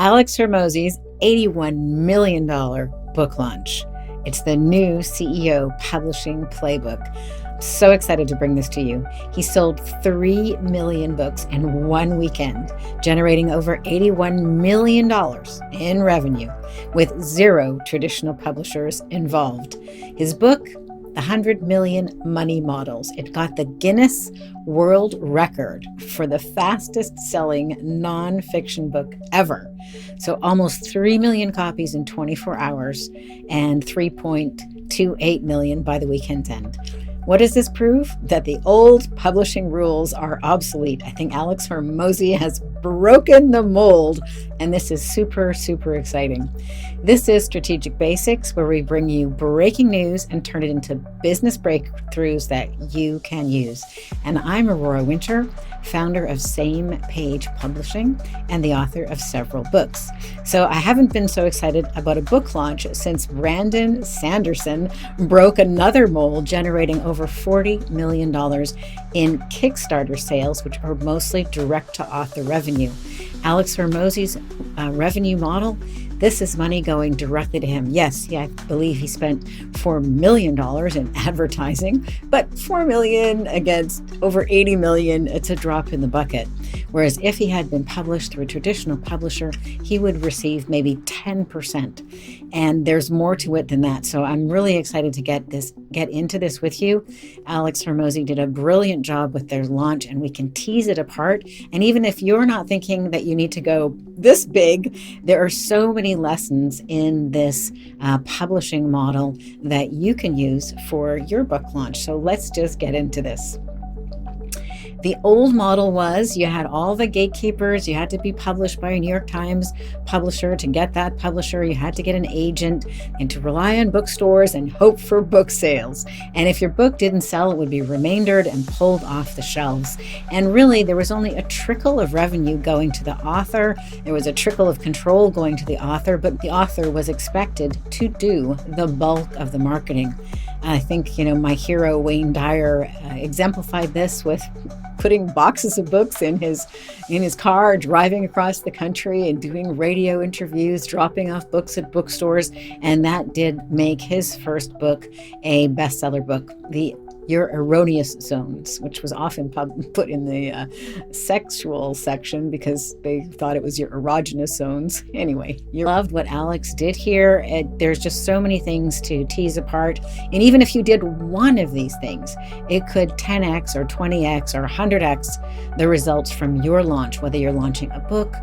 Alex Hormozi's $81 million book launch. It's the new CEO Publishing Playbook. I'm so excited to bring this to you. He sold 3 million books in one weekend, generating over $81 million in revenue with 0 traditional publishers involved. His book, The 100 Million Money Models. It got the Guinness World Record for the fastest selling nonfiction book ever. So almost 3 million copies in 24 hours and 3.28 million by the weekend's end. What does this prove? That the old publishing rules are obsolete. I think Alex Hormozi has broken the mold, and this is super, super exciting. This is Strategic Basics, where we bring you breaking news and turn it into business breakthroughs that you can use. And I'm Aurora Winter, founder of Same Page Publishing and the author of several books. So I haven't been so excited about a book launch since Brandon Sanderson broke another mold, generating over $40 million in Kickstarter sales, which are mostly direct-to-author revenue. Alex Hormozi's revenue model, this is money going directly to him. Yes, I believe he spent $4 million in advertising, but $4 million against over $80 million, it's a drop in the bucket. Whereas if he had been published through a traditional publisher, he would receive maybe 10%. And there's more to it than that. So I'm really excited to get into this with you. Alex Hormozi did a brilliant job with their launch, and we can tease it apart. And even if you're not thinking that you need to go this big, there are so many lessons in this publishing model that you can use for your book launch. So let's just get into this. The old model was you had all the gatekeepers. You had to be published by a New York Times publisher. To get that publisher, you had to get an agent and to rely on bookstores and hope for book sales. And if your book didn't sell, it would be remaindered and pulled off the shelves. And really, there was only a trickle of revenue going to the author. There was a trickle of control going to the author, but the author was expected to do the bulk of the marketing. I think, my hero, Wayne Dyer, exemplified this with putting boxes of books in his car, driving across the country and doing radio interviews, dropping off books at bookstores. And that did make his first book a bestseller book, Your Erroneous Zones, which was often put in the sexual section because they thought it was your erogenous zones. Anyway, you loved what Alex did here. There's just so many things to tease apart. And even if you did one of these things, it could 10x or 20x or 100x the results from your launch, whether you're launching a book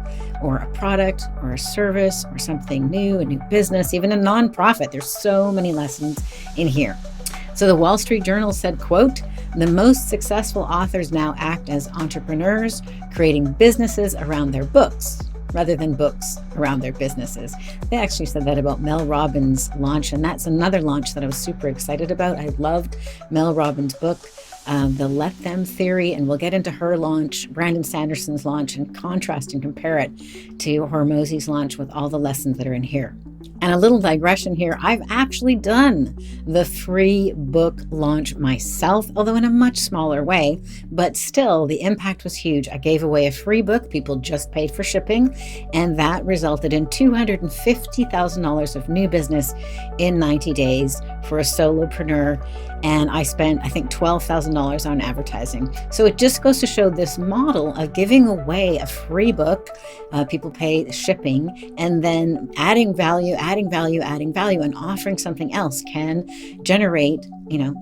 or a product or a service or something new, a new business, even a nonprofit. There's so many lessons in here. So the Wall Street Journal said, quote, "The most successful authors now act as entrepreneurs, creating businesses around their books rather than books around their businesses." They actually said that about Mel Robbins' launch, and that's another launch that I was super excited about. I loved Mel Robbins' book, The Let Them Theory, and we'll get into her launch, Brandon Sanderson's launch, and contrast and compare it to Hormozi's launch with all the lessons that are in here. And a little digression here, I've actually done the free book launch myself, although in a much smaller way, but still the impact was huge. I gave away a free book, people just paid for shipping, and that resulted in $250,000 of new business in 90 days for a solopreneur. And I spent, I think, $12,000 on advertising. So it just goes to show this model of giving away a free book, people pay shipping, and then adding value, and offering something else can generate,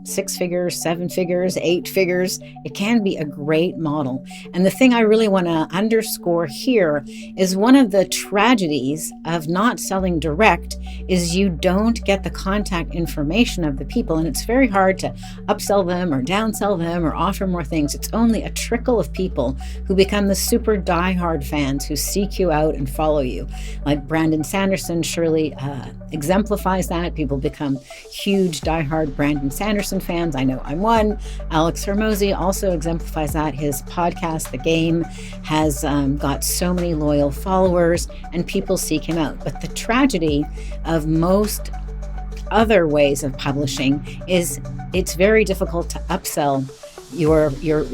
6 figures, 7 figures, 8 figures. It can be a great model. And the thing I really want to underscore here is one of the tragedies of not selling direct is you don't get the contact information of the people, and it's very hard to upsell them or downsell them or offer more things. It's only a trickle of people who become the super diehard fans who seek you out and follow you. Like Brandon Sanderson surely exemplifies that. People become huge diehard Brandon Sanderson fans. I know I'm one. Alex Hormozi also exemplifies that. His podcast, The Game, has got so many loyal followers and people seek him out. But the tragedy of most other ways of publishing is it's very difficult to upsell your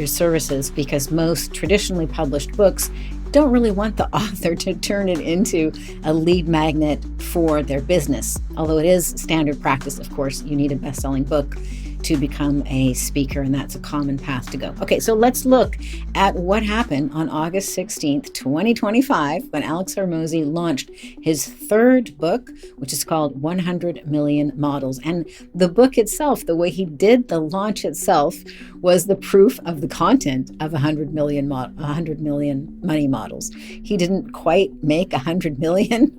services because most traditionally published books don't really want the author to turn it into a lead magnet for their business. Although it is standard practice, of course, you need a best-selling book to become a speaker, and that's a common path to go. Okay, so let's look at what happened on August 16th, 2025, when Alex Hormozi launched his third book, which is called 100 Million Models. And the book itself, the way he did the launch itself, was the proof of the content of 100 million money models. He didn't quite make 100 million,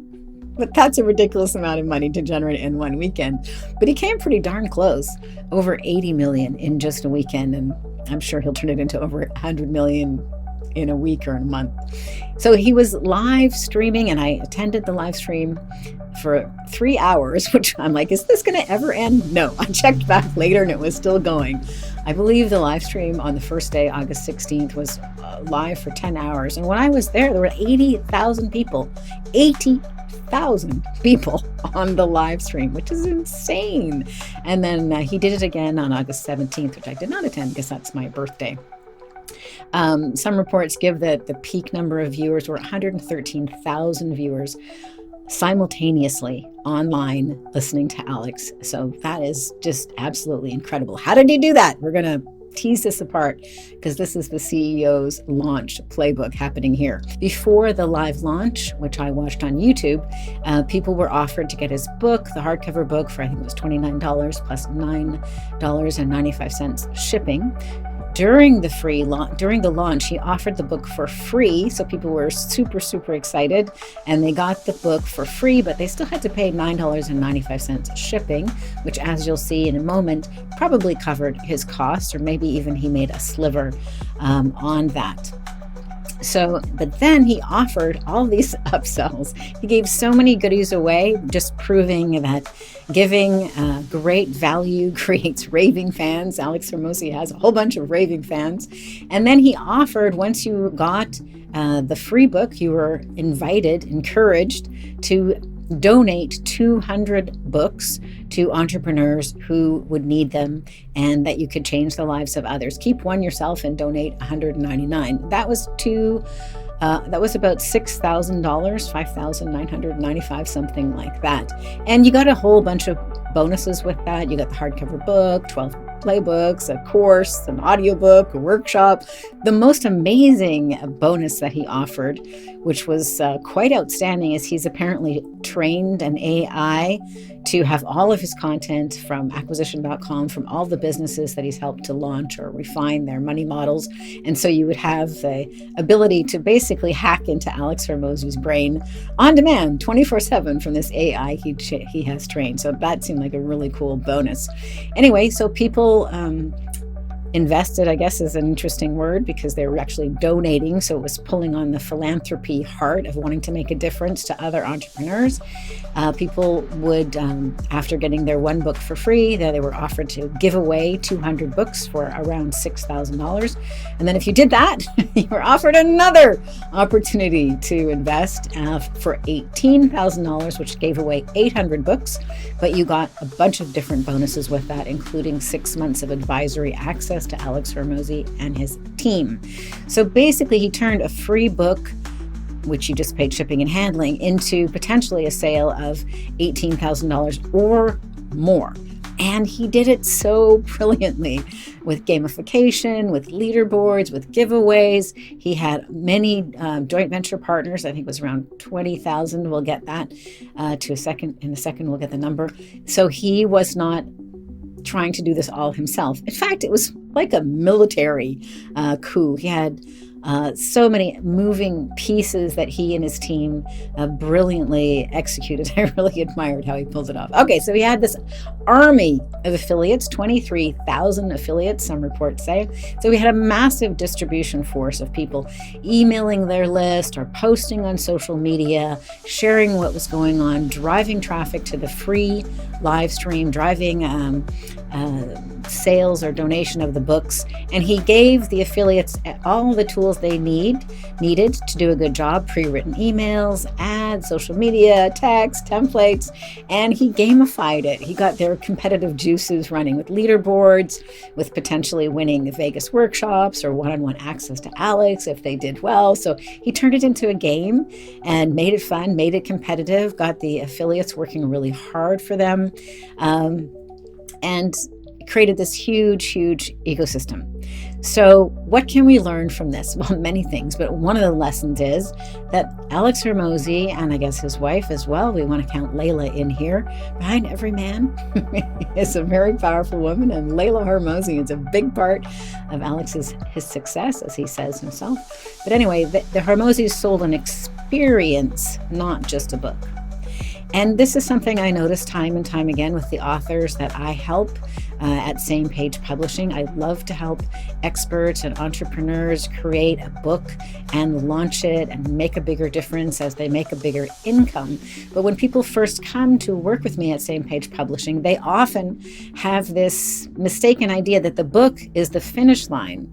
but that's a ridiculous amount of money to generate in one weekend. But he came pretty darn close, over 80 million in just a weekend. And I'm sure he'll turn it into over 100 million in a week or in a month. So he was live streaming, and I attended the live stream for 3 hours, which I'm like, is this going to ever end? No, I checked back later and it was still going. I believe the live stream on the first day, August 16th, was live for 10 hours. And when I was there were 80,000 people. 80,000 people on the live stream, which is insane. And then he did it again on August 17th, which I did not attend because that's my birthday. Some reports give that the peak number of viewers were 113,000 viewers simultaneously online listening to Alex. So that is just absolutely incredible. How did he do that? We're going to tease this apart because this is the CEO's launch playbook happening here. Before the live launch, which I watched on YouTube, people were offered to get his book, the hardcover book, for I think it was $29 plus $9.95 shipping. During the launch, he offered the book for free, so people were super, super excited, and they got the book for free, but they still had to pay $9.95 shipping, which, as you'll see in a moment, probably covered his costs, or maybe even he made a sliver on that. So, but then he offered all these upsells. He gave so many goodies away, just proving that giving great value creates raving fans. Alex Hormozi has a whole bunch of raving fans. And then he offered, once you got the free book, you were encouraged to donate 200 books to entrepreneurs who would need them, and that you could change the lives of others. Keep one yourself and donate 199. That was about $6,000, $5,995, something like that. And you got a whole bunch of bonuses with that. You got the hardcover book, 12 playbooks, a course, an audiobook, a workshop. The most amazing bonus that he offered, which was quite outstanding, is he's apparently trained an AI to have all of his content from acquisition.com, from all the businesses that he's helped to launch or refine their money models. And so you would have the ability to basically hack into Alex Hormozi's brain on demand 24/7 from this AI he has trained. So that seemed like a really cool bonus. Anyway, so people invested, I guess is an interesting word, because they were actually donating. So it was pulling on the philanthropy heart of wanting to make a difference to other entrepreneurs. People would, after getting their one book for free, they were offered to give away 200 books for around $6,000. And then if you did that, you were offered another opportunity to invest for $18,000, which gave away 800 books. But you got a bunch of different bonuses with that, including 6 months of advisory access to Alex Hormozi and his team. So basically, he turned a free book, which you just paid shipping and handling, into potentially a sale of $18,000 or more. And he did it so brilliantly, with gamification, with leaderboards, with giveaways. He had many joint venture partners. I think it was around 20,000. We'll get that in a second. We'll get the number. So he was not trying to do this all himself. In fact, it was like a military coup. He had so many moving pieces that he and his team brilliantly executed. I really admired how he pulled it off. Okay, so he had this army of affiliates, 23,000 affiliates, some reports say. So we had a massive distribution force of people emailing their list or posting on social media, sharing what was going on, driving traffic to the free live stream, driving sales or donation of the books. And he gave the affiliates all the tools skills they needed to do a good job: pre-written emails, ads, social media, text, templates, and he gamified it. He got their competitive juices running with leaderboards, with potentially winning the Vegas workshops or one-on-one access to Alex if they did well. So he turned it into a game and made it fun, made it competitive, got the affiliates working really hard for them, and created this huge ecosystem. So what can we learn from this? Well, many things, but one of the lessons is that Alex Hormozi, and I guess his wife as well, we want to count Layla in here, behind every man is a very powerful woman, and Layla Hormozi is a big part of his success, as he says himself. But anyway, the Hormozis sold an experience, not just a book. And this is something I notice time and time again with the authors that I help at Same Page Publishing. I love to help experts and entrepreneurs create a book and launch it and make a bigger difference as they make a bigger income. But when people first come to work with me at Same Page Publishing, they often have this mistaken idea that the book is the finish line.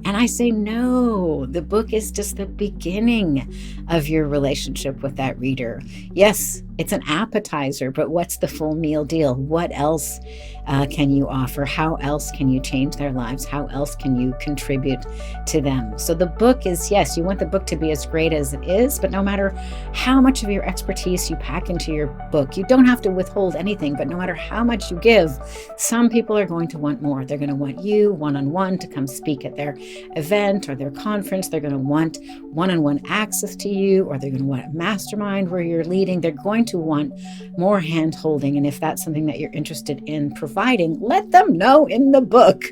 And I say, no, the book is just the beginning of your relationship with that reader. Yes, it's an appetizer, but what's the full meal deal? What else can you offer? How else can you change their lives? How else can you contribute to them? So the book is, yes, you want the book to be as great as it is, but no matter how much of your expertise you pack into your book, you don't have to withhold anything, but no matter how much you give, some people are going to want more. They're going to want you one-on-one to come speak at their event or their conference. They're going to want one-on-one access to you, or they're going to want a mastermind where you're leading. They're going to want more hand-holding. And if that's something that you're interested in providing, let them know in the book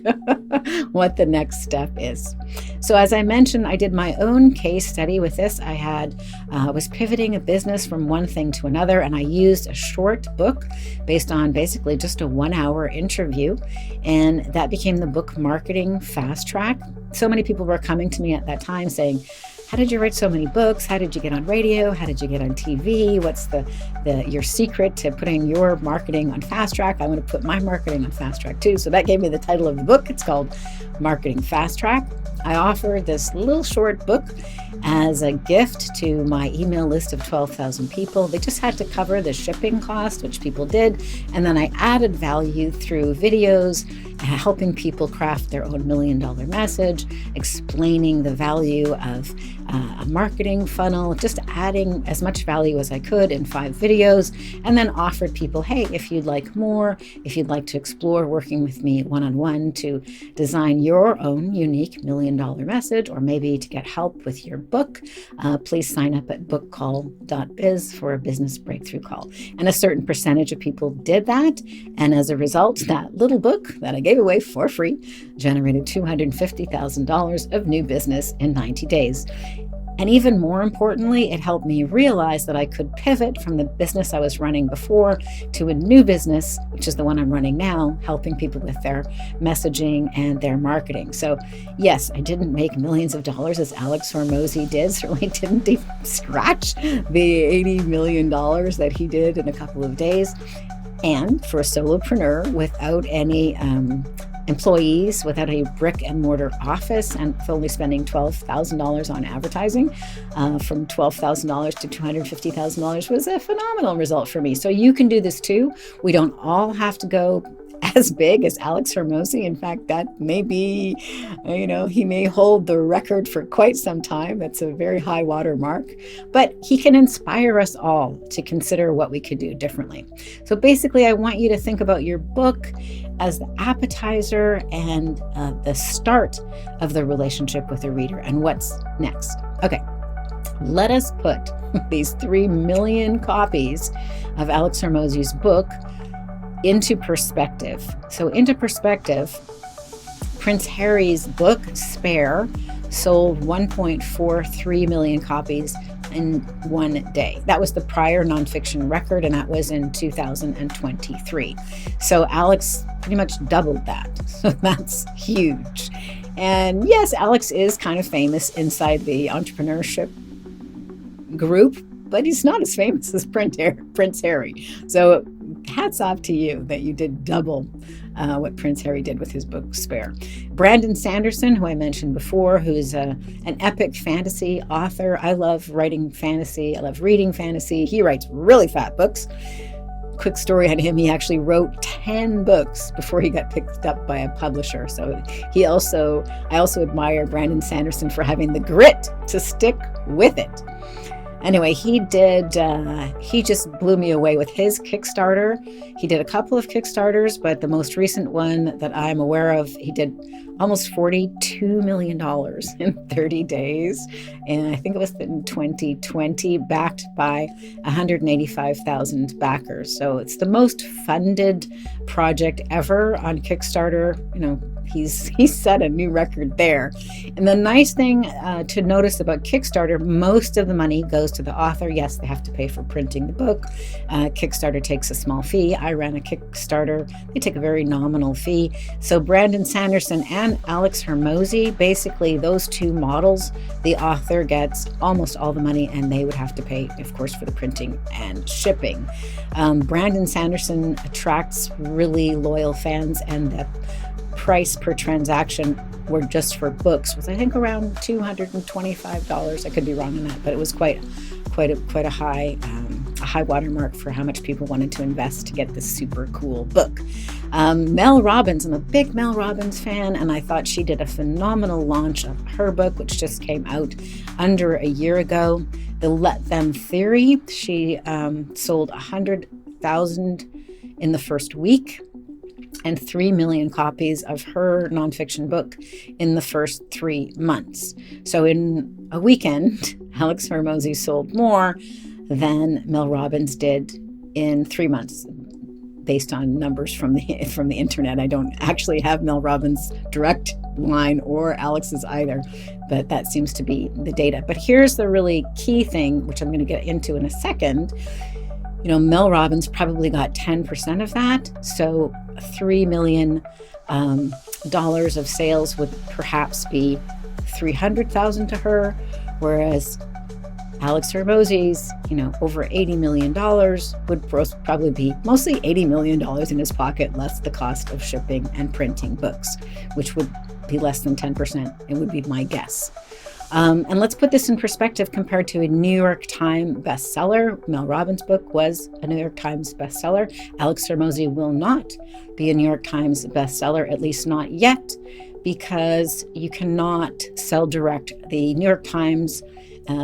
what the next step is. So as I mentioned, I did my own case study with this. I was pivoting a business from one thing to another, and I used a short book based on basically just a 1-hour interview, and that became the book Marketing Fast Track. So many people were coming to me at that time saying, how did you write so many books? How did you get on radio? How did you get on TV? What's your secret to putting your marketing on fast track? I want to put my marketing on fast track too. So that gave me the title of the book. It's called Marketing Fast Track. I offer this little short book as a gift to my email list of 12,000 people. They just had to cover the shipping cost, which people did. And then I added value through videos, helping people craft their own $1 million message, explaining the value of a marketing funnel, just adding as much value as I could in 5 videos, and then offered people, hey, if you'd like more, if you'd like to explore working with me one-on-one to design your own unique $1 million message, or maybe to get help with your book, please sign up at bookcall.biz for a business breakthrough call. And a certain percentage of people did that. And as a result, that little book that I gave away for free generated $250,000 of new business in 90 days. And even more importantly, it helped me realize that I could pivot from the business I was running before to a new business, which is the one I'm running now, helping people with their messaging and their marketing. So yes, I didn't make millions of dollars as Alex Hormozi did. Certainly didn't even scratch the $80 million that he did in a couple of days. And for a solopreneur without any employees, without a brick and mortar office, and only spending $12,000 on advertising, from $12,000 to $250,000 was a phenomenal result for me. So you can do this too. We don't all have to go as big as Alex Hormozi. In fact, that may be, he may hold the record for quite some time. It's a very high water mark, but he can inspire us all to consider what we could do differently. So basically, I want you to think about your book as the appetizer and the start of the relationship with the reader and what's next. Okay, let us put these 3 million copies of Alex Hormozi's book into perspective. So into perspective, Prince Harry's book, Spare, sold 1.43 million copies in one day. That was the prior nonfiction record, and that was in 2023. So Alex pretty much doubled that. So that's huge. And yes, Alex is kind of famous inside the entrepreneurship group, but he's not as famous as Prince Harry. So hats off to you that you did double what Prince Harry did with his book Spare. Brandon Sanderson, who I mentioned before, who's an epic fantasy author. I love writing fantasy. I love reading fantasy. He writes really fat books. Quick story on him, he actually wrote 10 books before he got picked up by a publisher. So I also admire Brandon Sanderson for having the grit to stick with it. Anyway, he just blew me away with his Kickstarter. He did a couple of Kickstarters, but the most recent one that I'm aware of, he did almost $42 million in 30 days. And I think it was in 2020, backed by 185,000 backers. So it's the most funded project ever on Kickstarter. He's set a new record there. And the nice thing to notice about Kickstarter, most of the money goes to the author. Yes, they have to pay for printing the book. Kickstarter takes a small fee. I ran a Kickstarter. They take a very nominal fee. So Brandon Sanderson and Alex Hormozi, basically those two models, the author gets almost all the money, and they would have to pay, of course, for the printing and shipping. Brandon Sanderson attracts really loyal fans, and the price per transaction were just for books was, I think, around $225. I could be wrong on that, but it was quite a high watermark for how much people wanted to invest to get this super cool book. Mel Robbins, I'm a big Mel Robbins fan, and I thought she did a phenomenal launch of her book, which just came out under a year ago. The Let Them Theory. She sold 100,000 in the first week, and 3 million copies of her nonfiction book in the first 3 months. So in a weekend, Alex Hormozi sold more than Mel Robbins did in 3 months, based on numbers from the internet. I don't actually have Mel Robbins' direct line or Alex's either, but that seems to be the data. But here's the really key thing, which I'm going to get into in a second. Mel Robbins probably got 10% of that. So $3 million of sales would perhaps be $300,000 to her, whereas Alex Hormozi's, over $80 million would probably be mostly $80 million in his pocket, less the cost of shipping and printing books, which would be less than 10%. It would be my guess. And let's put this in perspective compared to a New York Times bestseller. Mel Robbins' book was a New York Times bestseller. Alex Hormozi will not be a New York Times bestseller, at least not yet, because you cannot sell direct. The New York Times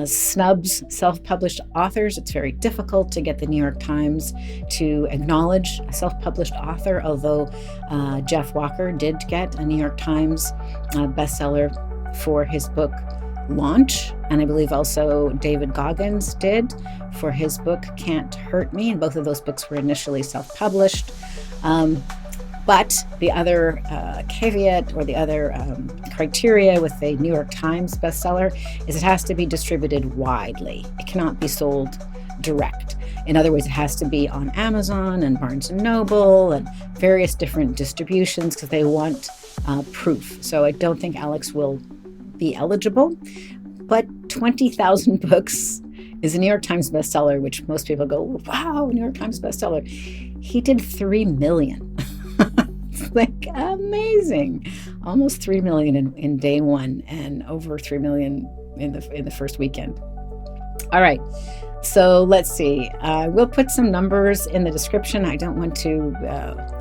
snubs self-published authors. It's very difficult to get the New York Times to acknowledge a self-published author, although Jeff Walker did get a New York Times bestseller for his book Launch, and I believe also David Goggins did for his book Can't Hurt Me, and both of those books were initially self-published. But the other caveat, or the other criteria with a New York Times bestseller, is it has to be distributed widely. It cannot be sold direct. In other words, it has to be on Amazon and Barnes & Noble and various different distributions, because they want proof. So I don't think Alex will be eligible, but 20,000 books is a New York Times bestseller, which most people go, wow, New York Times bestseller. He did 3 million. It's like amazing. Almost 3 million in day one, and over 3 million in the first weekend. All right. So let's see. We'll put some numbers in the description. I don't want to,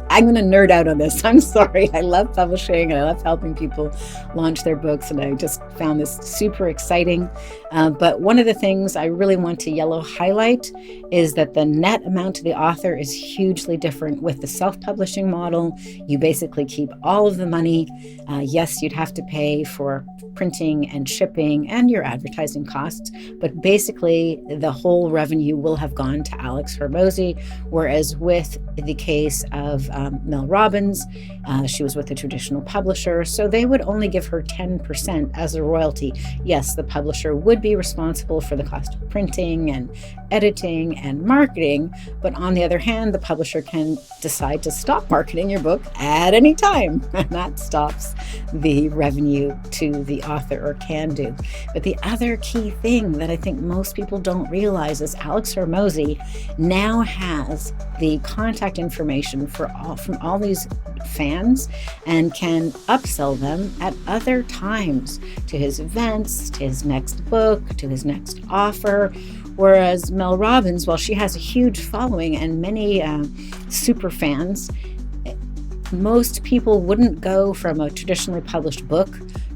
I'm going to nerd out on this. I'm sorry. I love publishing and I love helping people launch their books, and I just found this super exciting. But one of the things I really want to yellow highlight is that the net amount to the author is hugely different with the self-publishing model. You basically keep all of the money. Yes, you'd have to pay for printing and shipping and your advertising costs, but basically the whole revenue will have gone to Alex Hormozi, whereas with the case of Mel Robbins, she was with a traditional publisher, so they would only give her 10% as a royalty. Yes, the publisher would be responsible for the cost of printing and editing and marketing. But on the other hand, the publisher can decide to stop marketing your book at any time, and that stops the revenue to the author, or can do. But the other key thing that I think most people don't realize is Alex Hormozi now has the contact information from all these fans and can upsell them at other times to his events, to his next book, to his next offer. Whereas Mel Robbins, while she has a huge following and many super fans, most people wouldn't go from a traditionally published book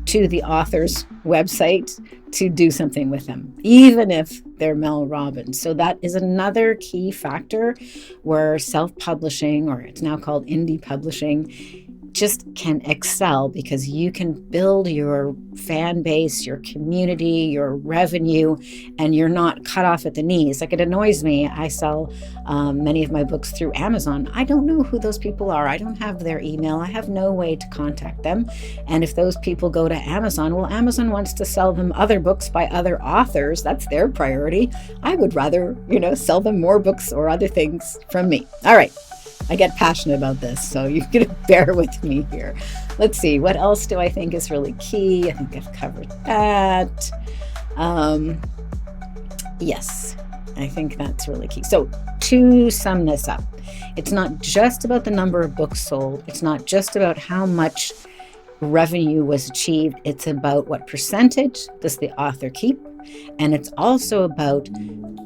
to the author's website to do something with them, even if they're Mel Robbins. So that is another key factor where self-publishing, or it's now called indie publishing, just can excel, because you can build your fan base, your community, your revenue, and you're not cut off at the knees. Like, it annoys me. I sell many of my books through Amazon. I don't know who those people are. I don't have their email. I have no way to contact them. And if those people go to Amazon, well, Amazon wants to sell them other books by other authors. That's their priority. I would rather, sell them more books or other things from me. All right. I get passionate about this, so you're going to bear with me here. Let's see, what else do I think is really key? I think I've covered that. Yes, I think that's really key. So to sum this up, it's not just about the number of books sold. It's not just about how much revenue was achieved. It's about what percentage does the author keep. And it's also about,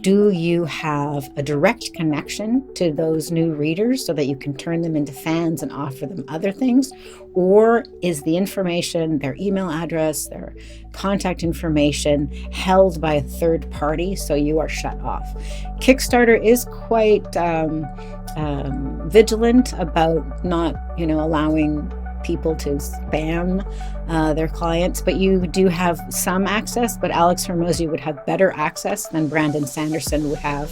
do you have a direct connection to those new readers so that you can turn them into fans and offer them other things? Or is the information, their email address, their contact information, held by a third party, so you are shut off? Kickstarter is quite vigilant about not, allowing people to spam their clients, but you do have some access. But Alex Hormozi would have better access than Brandon Sanderson would have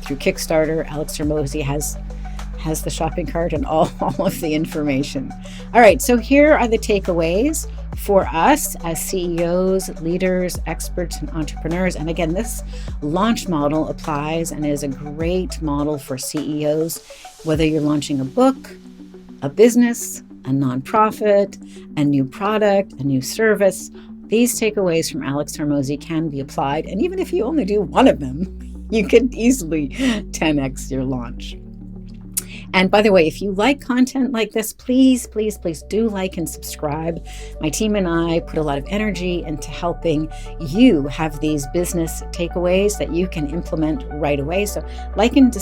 through Kickstarter. Alex Hormozi has the shopping cart and all of the information. All right, so here are the takeaways for us as CEOs, leaders, experts, and entrepreneurs. And again, this launch model applies and is a great model for CEOs, whether you're launching a book, a business, a nonprofit, a new product, a new service. These takeaways from Alex Hormozi can be applied. And even if you only do one of them, you could easily 10x your launch. And by the way, if you like content like this, please, please, please do like and subscribe. My team and I put a lot of energy into helping you have these business takeaways that you can implement right away. So like and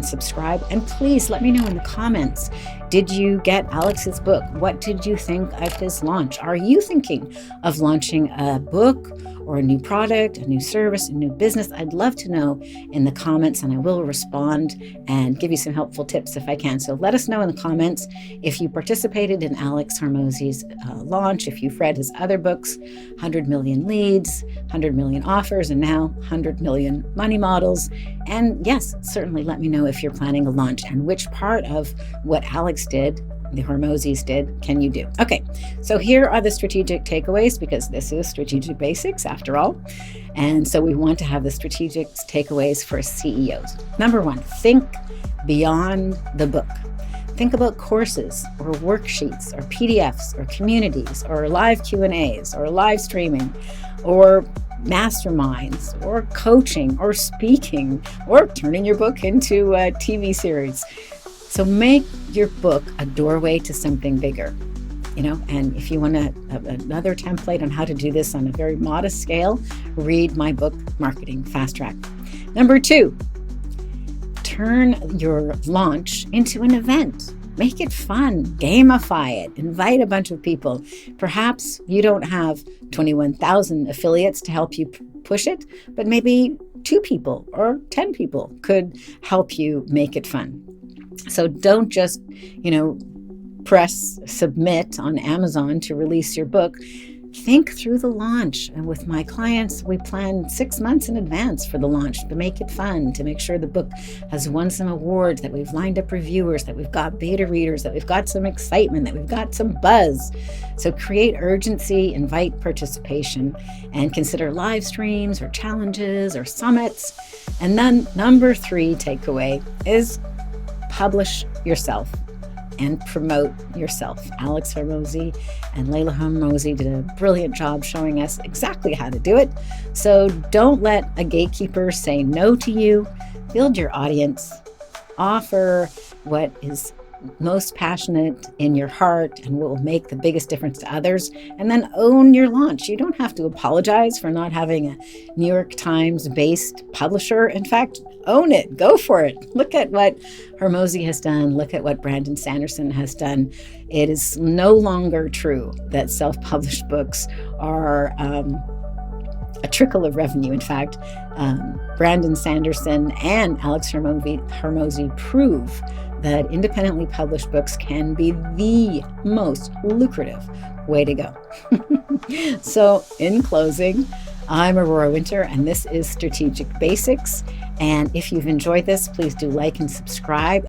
subscribe. And please let me know in the comments, did you get Alex's book? What did you think of his launch? Are you thinking of launching a book or a new product, a new service, a new business? I'd love to know in the comments, and I will respond and give you some helpful tips if I can. So let us know in the comments if you participated in Alex Hormozi's launch, if you've read his other books, 100 Million Leads, 100 Million Offers, and now 100 Million Money Models. And yes, certainly let me know if you're planning a launch and which part of what Alex did, the Hormozis did, can you do? Okay, so here are the strategic takeaways, because this is Strategic Basics after all. And so we want to have the strategic takeaways for CEOs. Number one, think beyond the book. Think about courses or worksheets or PDFs or communities or live Q&As or live streaming or masterminds or coaching or speaking or turning your book into a TV series. So make your book a doorway to something bigger, and if you want another template on how to do this on a very modest scale, read my book, Marketing Fast Track. Number two, turn your launch into an event. Make it fun, gamify it, invite a bunch of people. Perhaps you don't have 21,000 affiliates to help you push it, but maybe 2 people or 10 people could help you make it fun. So don't just, press submit on Amazon to release your book. think through the launch. And with my clients, we plan 6 months in advance for the launch to make it fun, to make sure the book has won some awards, that we've lined up reviewers, that we've got beta readers, that we've got some excitement, that we've got some buzz. So create urgency, invite participation, and consider live streams or challenges or summits. And then number 3 takeaway is publish yourself and promote yourself. Alex Hormozi and Layla Hormozi did a brilliant job showing us exactly how to do it. So don't let a gatekeeper say no to you. Build your audience. Offer what is most passionate in your heart and what will make the biggest difference to others, and then own your launch. You don't have to apologize for not having a New York Times based publisher. In fact, own it, go for it. Look at what Hormozi has done. Look at what Brandon Sanderson has done. It is no longer true that self-published books are a trickle of revenue. In fact, Brandon Sanderson and Alex Hormozi prove that independently published books can be the most lucrative way to go. So in closing, I'm Aurora Winter, and this is Strategic Basics. And if you've enjoyed this, please do like and subscribe.